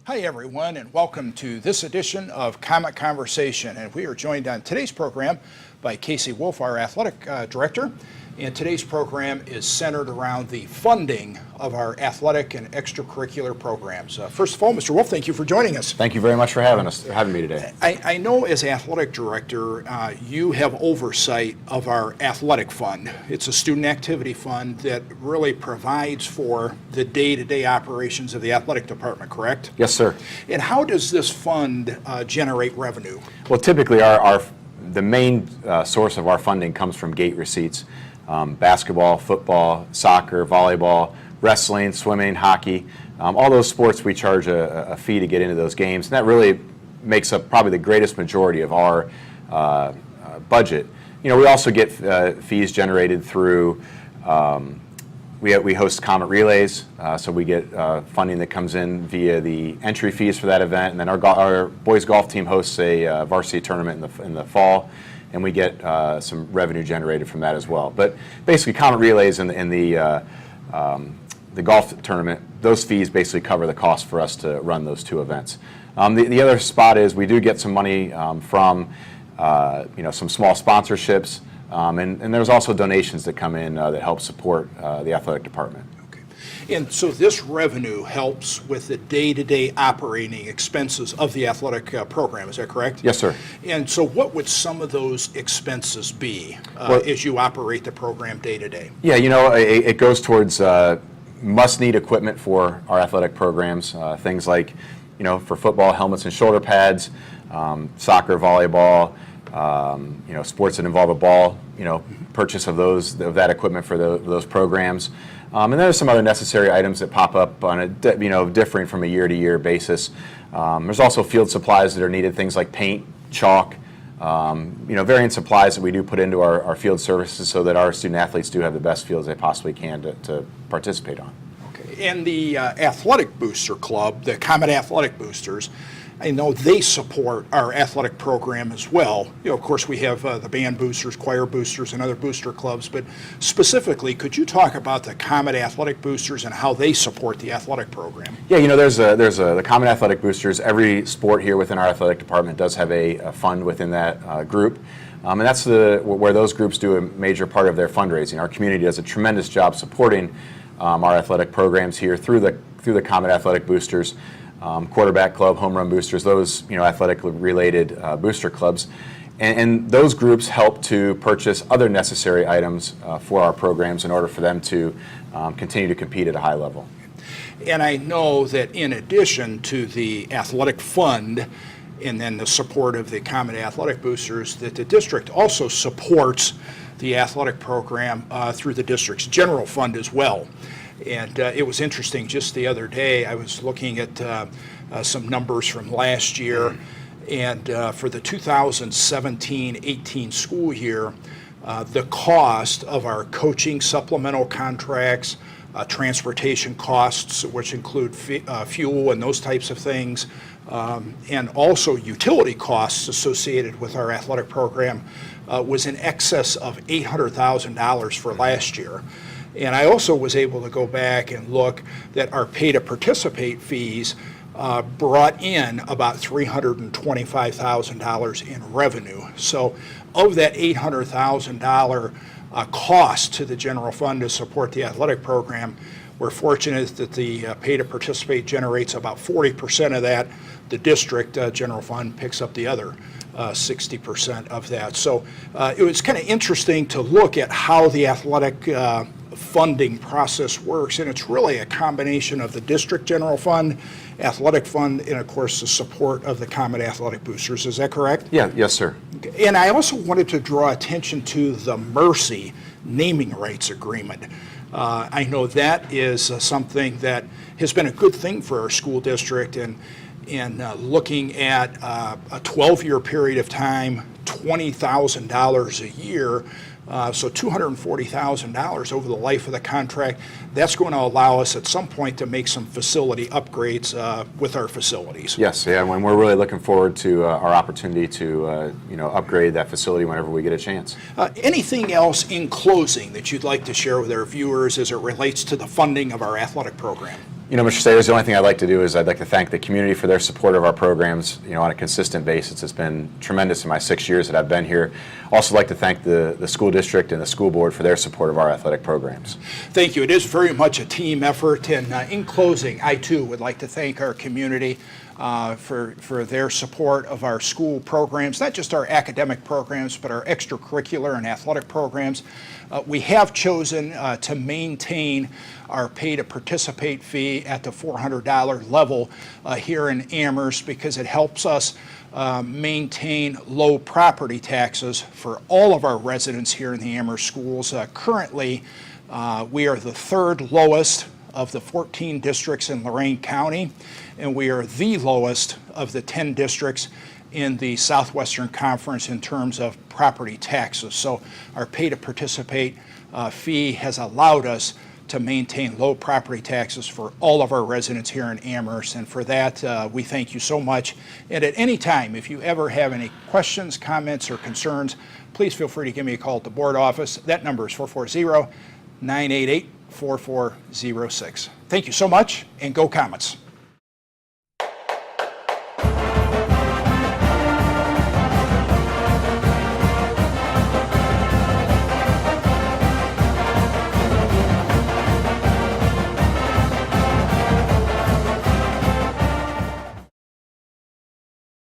Hi everyone, and welcome to this edition of Comet Conversation. And we are joined on today's program by Casey Wolf, our athletic director. And today's program is centered around the funding of our athletic and extracurricular programs. First of all, Mr. Wolf, thank you for joining us. Thank you very much for having me today. I know as athletic director, you have oversight of our athletic fund. It's a student activity fund that really provides for the day-to-day operations of the athletic department, correct? Yes, sir. And how does this fund generate revenue? Well, typically the main source of our funding comes from gate receipts. Basketball, football, soccer, volleyball, wrestling, swimming, hockey, all those sports we charge a fee to get into those games, and that really makes up probably the greatest majority of our budget. You know, we also get fees generated through, we host Comet relays, so we get funding that comes in via the entry fees for that event, and then our boys golf team hosts a varsity tournament in the fall, and we get some revenue generated from that as well. But basically, Comet relays and the golf tournament, those fees basically cover the cost for us to run those two events. The other spot is we do get some money from some small sponsorships, and there's also donations that come in that help support the athletic department. And so this revenue helps with the day-to-day operating expenses of the athletic program, is that correct? Yes, sir. And so what would some of those expenses be as you operate the program day-to-day? Yeah, it goes towards must-need equipment for our athletic programs, things like, for football, helmets and shoulder pads, soccer, volleyball, sports that involve a ball, purchase of that equipment for those programs. And there's some other necessary items that pop up on a differing from a year-to-year basis. There's also field supplies that are needed, things like paint, chalk, varying supplies that we do put into our field services so that our student athletes do have the best fields they possibly can to participate on. Okay. And the Athletic Booster Club, the Comet Athletic Boosters, I know they support our athletic program as well. Of course, we have the band boosters, choir boosters, and other booster clubs, but specifically, could you talk about the Comet Athletic Boosters and how they support the athletic program? Yeah, there's the Comet Athletic Boosters. Every sport here within our athletic department does have a fund within that group. And that's where those groups do a major part of their fundraising. Our community does a tremendous job supporting our athletic programs here through the Comet Athletic Boosters. Quarterback club, home run boosters, those athletically related booster clubs, and those groups help to purchase other necessary items for our programs in order for them to continue to compete at a high level. And I know that in addition to the athletic fund and then the support of the Comet Athletic Boosters, that the district also supports the athletic program through the district's general fund as well. And it was interesting, just the other day, I was looking at some numbers from last year, and for the 2017-18 school year, the cost of our coaching supplemental contracts, transportation costs, which include fuel and those types of things, and also utility costs associated with our athletic program, was in excess of $800,000 for last year. And I also was able to go back and look that our pay-to-participate fees brought in about $325,000 in revenue. So of that $800,000 cost to the general fund to support the athletic program, we're fortunate that the pay-to-participate generates about 40% of that. The district general fund picks up the other 60% of that. So it was kind of interesting to look at how the athletic funding process works, and it's really a combination of the district general fund, athletic fund, and of course the support of the Comet Athletic Boosters. Is that correct? Yeah, yes, sir. And I also wanted to draw attention to the Mercy naming rights agreement. I know that is something that has been a good thing for our school district, and looking at a 12-year period of time, $20,000 a year, so $240,000 over the life of the contract. That's going to allow us at some point to make some facility upgrades with our facilities. Yes, yeah, and we're really looking forward to our opportunity to upgrade that facility whenever we get a chance. Anything else in closing that you'd like to share with our viewers as it relates to the funding of our athletic program? You know, Mr. Sayers, the only thing I'd like to do is I'd like to thank the community for their support of our programs, you know, on a consistent basis. It's been tremendous in my 6 years that I've been here. Also like to thank the school district and the school board for their support of our athletic programs. Thank you. It is very much a team effort. And in closing, I too would like to thank our community for their support of our school programs, not just our academic programs, but our extracurricular and athletic programs. We have chosen to maintain our pay to participate fee at the $400 level here in Amherst because it helps us maintain low property taxes for all of our residents here in the Amherst schools. Currently, we are the third lowest of the 14 districts in Lorain County, and we are the lowest of the 10 districts in the Southwestern Conference in terms of property taxes. So our pay to participate fee has allowed us to maintain low property taxes for all of our residents here in Amherst, and for that we thank you so much. And at any time, if you ever have any questions, comments, or concerns, please feel free to give me a call at the board office. That number is 440-988-4406. Thank you so much, and go Comets.